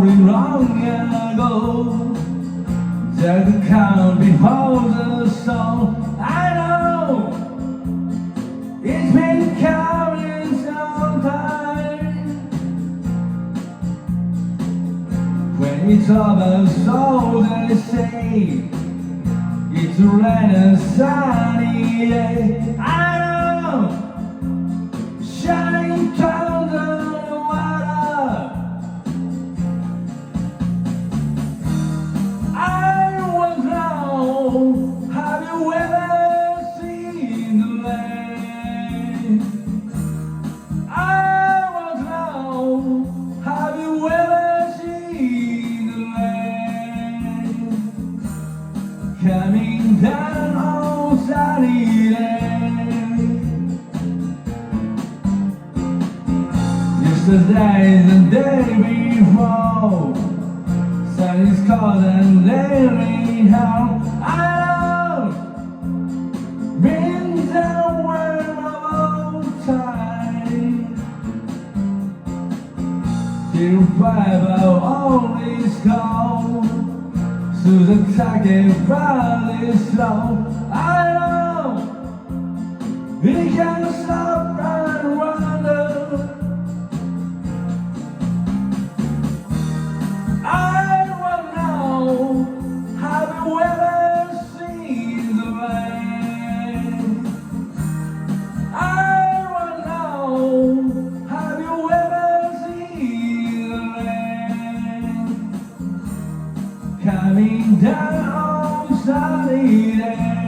been long ago. The count beholds the soul. I know it's been coming some time. When it's over, so they say it's a rain and sunny day. I know, shining clouds on the water. I want to know, have you ever seen the land? I want to know, have you ever seen the land? Coming down on sunny day. Yesterday and the day before, sun is cold and laying home. I know, been somewhere all time. Till Bible always cold. Susan talking about this slow. I know, we can't stop and wonder. I want to know, have you ever seen the land? I want to know, have you ever seen the land? Coming down on sunny day.